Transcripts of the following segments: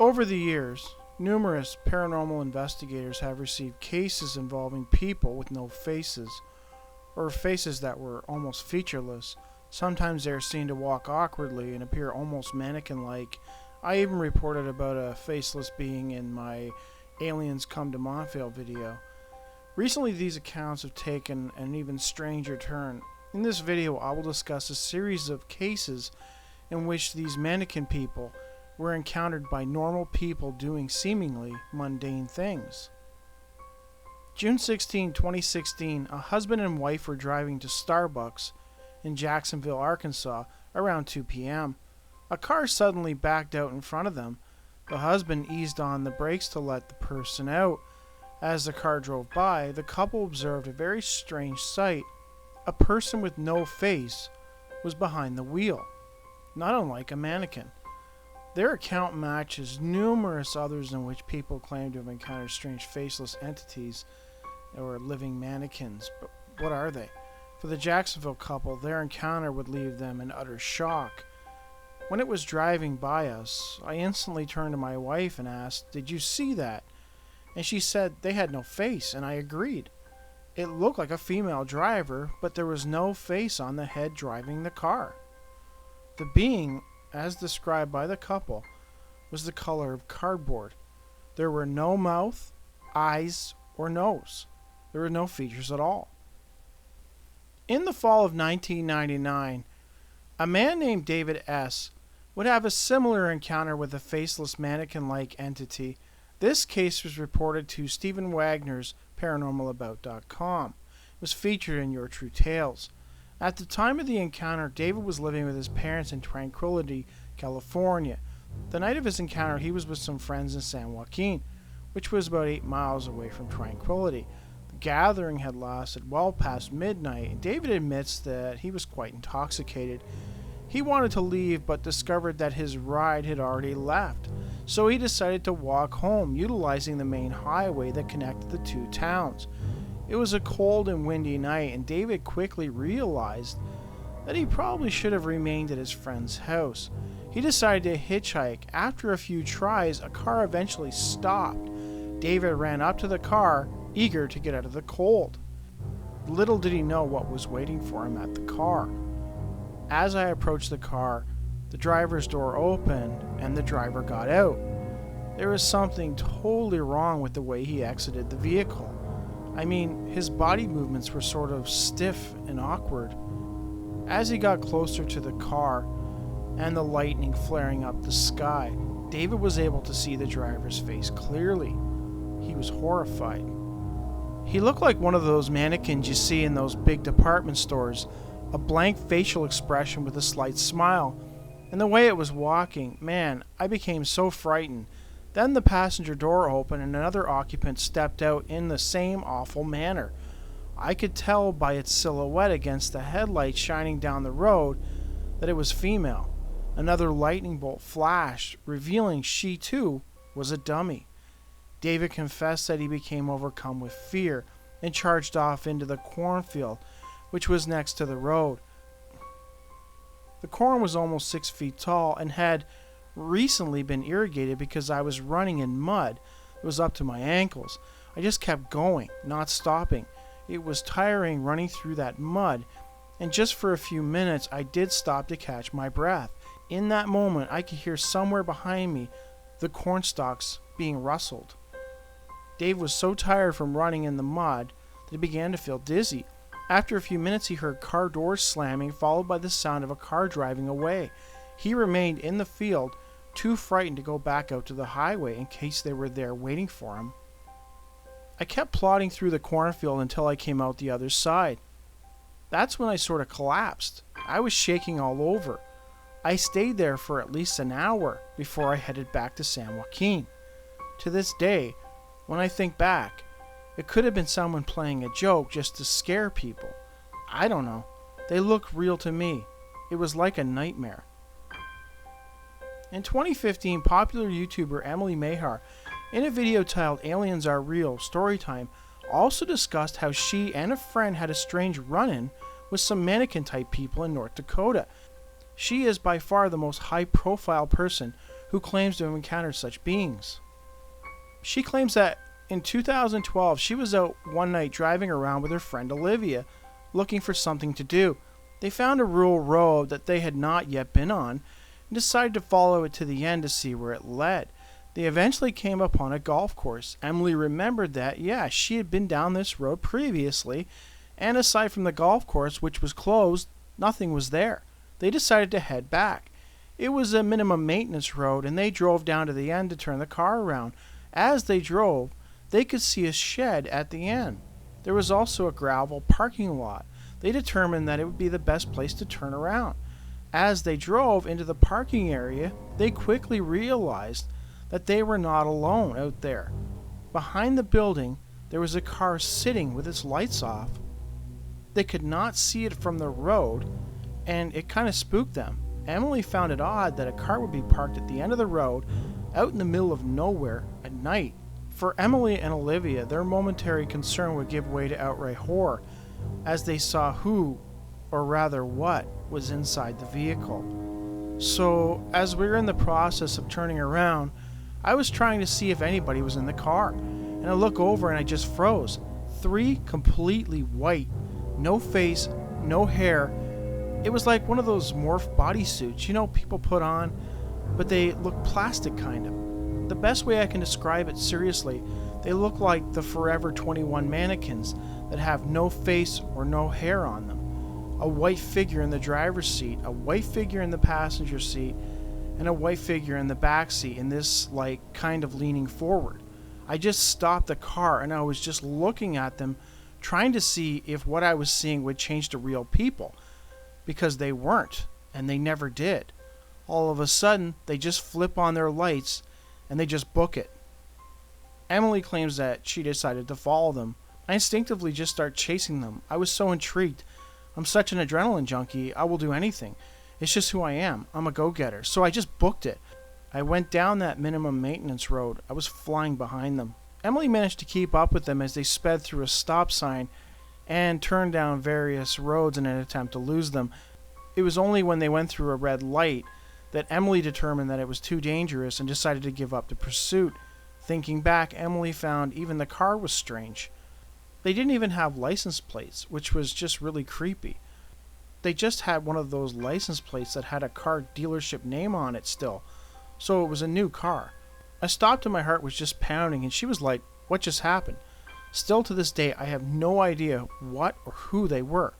Over the years, numerous paranormal investigators have received cases involving people with no faces, or faces that were almost featureless. Sometimes they are seen to walk awkwardly and appear almost mannequin-like. I even reported about a faceless being in my Aliens Come to Montvale video. Recently, these accounts have taken an even stranger turn. In this video, I will discuss a series of cases in which these mannequin people were encountered by normal people doing seemingly mundane things. June 16, 2016, a husband and wife were driving to Starbucks in Jacksonville, Arkansas, around 2 p.m. A car suddenly backed out in front of them. The husband eased on the brakes to let the person out. As the car drove by, the couple observed a very strange sight. A person with no face was behind the wheel, not unlike a mannequin. Their account matches numerous others in which people claim to have encountered strange faceless entities or living mannequins. But what are they? For the Jacksonville couple, their encounter would leave them in utter shock. When it was driving by us, I instantly turned to my wife and asked, "Did you see that?" And she said they had no face, and I agreed. It looked like a female driver, but there was no face on the head driving the car. The being, as described by the couple, was the color of cardboard. There were no mouth, eyes, or nose. There were no features at all. In the fall of 1999, a man named David S. would have a similar encounter with a faceless mannequin-like entity. This case was reported to Stephen Wagner's ParanormalAbout.com. It was featured in Your True Tales. At the time of the encounter, David was living with his parents in Tranquility, California. The night of his encounter, he was with some friends in San Joaquin, which was about 8 miles away from Tranquility. The gathering had lasted well past midnight, and David admits that he was quite intoxicated. He wanted to leave, but discovered that his ride had already left, so he decided to walk home, utilizing the main highway that connected the two towns. It was a cold and windy night, and David quickly realized that he probably should have remained at his friend's house. He decided to hitchhike. After a few tries, a car eventually stopped. David ran up to the car, eager to get out of the cold. Little did he know what was waiting for him at the car. As I approached the car, the driver's door opened and the driver got out. There was something totally wrong with the way he exited the vehicle. I mean, his body movements were sort of stiff and awkward. As he got closer to the car and the lightning flaring up the sky, David was able to see the driver's face clearly. He was horrified. He looked like one of those mannequins you see in those big department stores, a blank facial expression with a slight smile. And the way it was walking, man, I became so frightened. Then the passenger door opened and another occupant stepped out in the same awful manner. I could tell by its silhouette against the headlights shining down the road that it was female. Another lightning bolt flashed, revealing she too was a dummy. David confessed that he became overcome with fear and charged off into the cornfield, which was next to the road. The corn was almost 6 feet tall and had recently been irrigated because I was running in mud. It was up to my ankles. I just kept going, not stopping. It was tiring running through that mud, and just for a few minutes I did stop to catch my breath. In that moment, I could hear somewhere behind me the corn stalks being rustled. Dave was so tired from running in the mud that he began to feel dizzy. After a few minutes, he heard car doors slamming, followed by the sound of a car driving away. He remained in the field, too frightened to go back out to the highway in case they were there waiting for him. I kept plodding through the cornfield until I came out the other side. That's when I sort of collapsed. I was shaking all over. I stayed there for at least an hour before I headed back to San Joaquin. To this day, when I think back, it could have been someone playing a joke just to scare people. I don't know. They look real to me. It was like a nightmare. In 2015, popular YouTuber Emily Mahur, in a video titled "Aliens Are Real, Storytime," also discussed how she and a friend had a strange run-in with some mannequin-type people in North Dakota. She is by far the most high-profile person who claims to have encountered such beings. She claims that in 2012 she was out one night driving around with her friend Olivia, looking for something to do. They found a rural road that they had not yet been on and decided to follow it to the end to see where it led. They eventually came upon a golf course. Emily remembered that, she had been down this road previously, and aside from the golf course, which was closed, nothing was there. They decided to head back. It was a minimum maintenance road, and they drove down to the end to turn the car around. As they drove, they could see a shed at the end. There was also a gravel parking lot. They determined that it would be the best place to turn around. As they drove into the parking area, they quickly realized that they were not alone out there. Behind the building, there was a car sitting with its lights off. They could not see it from the road, and it kind of spooked them. Emily found it odd that a car would be parked at the end of the road, out in the middle of nowhere, at night. For Emily and Olivia, their momentary concern would give way to outright horror as they saw who, or rather what, was inside the vehicle. So, as we were in the process of turning around, I was trying to see if anybody was in the car, and I look over and I just froze. 3 completely white, no face, no hair. It was like one of those morph bodysuits, people put on, but they look plastic kind of. The best way I can describe it seriously, they look like the Forever 21 mannequins that have no face or no hair on them. A white figure in the driver's seat, a white figure in the passenger seat, and a white figure in the back seat, in this kind of leaning forward. I just stopped the car and I was just looking at them, trying to see if what I was seeing would change to real people, because they weren't, and they never did. All of a sudden, they just flip on their lights and they just book it. Emily claims that she decided to follow them. I instinctively just start chasing them. I was so intrigued. I'm such an adrenaline junkie, I will do anything. It's just who I am. I'm a go-getter. So I just booked it. I went down that minimum maintenance road. I was flying behind them. Emily managed to keep up with them as they sped through a stop sign and turned down various roads in an attempt to lose them. It was only when they went through a red light that Emily determined that it was too dangerous and decided to give up the pursuit. Thinking back, Emily found even the car was strange. They didn't even have license plates, which was just really creepy. They just had one of those license plates that had a car dealership name on it still, so it was a new car. I stopped and my heart was just pounding, and she was like, "What just happened?" Still to this day, I have no idea what or who they were.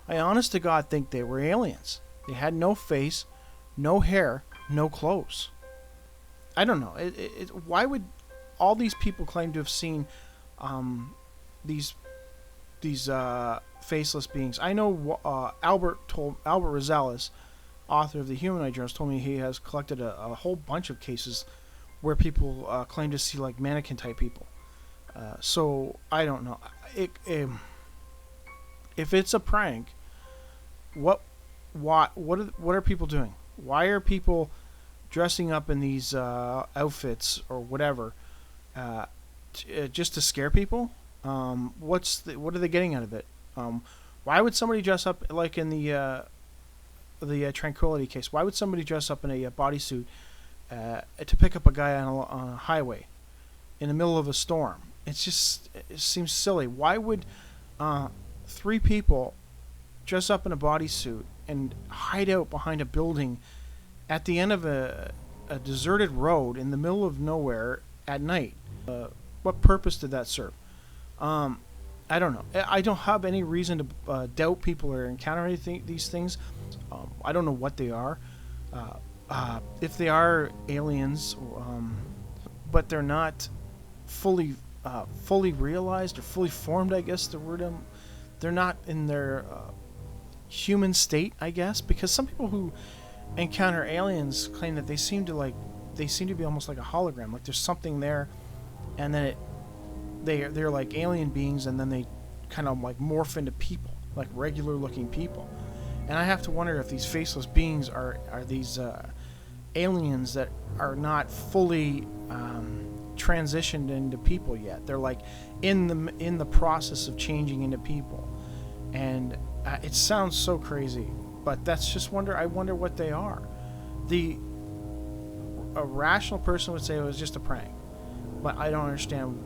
I honest to God think they were aliens. They had no face, no hair, no clothes. I don't know. Why would all these people claim to have seen these faceless beings? I know Albert Rosales, author of the Humanoid Journals, told me he has collected a whole bunch of cases where people claim to see mannequin type people. So I don't know. If it's a prank, what are people doing? Why are people dressing up in these outfits or whatever just to scare people? What are they getting out of it? Why would somebody dress up like in the Tranquility case? Why would somebody dress up in a bodysuit to pick up a guy on a highway in the middle of a storm? It seems silly. Why would 3 people dress up in a bodysuit and hide out behind a building at the end of a deserted road in the middle of nowhere at night? What purpose did that serve? I don't know. I don't have any reason to doubt people are encountering these things. I don't know what they are. If they are aliens, but they're not fully realized or fully formed, I guess the word. They're not in their human state, I guess, because some people who encounter aliens claim that they seem to be almost like a hologram, like there's something there, and then they're like alien beings, and then they kind of morph into people, like regular looking people. And I have to wonder if these faceless beings are these aliens that are not fully transitioned into people yet. They're in the process of changing into people, and it sounds so crazy, but that's just I wonder what they are. The a rational person would say it was just a prank, but I don't understand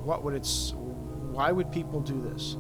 why would people do this.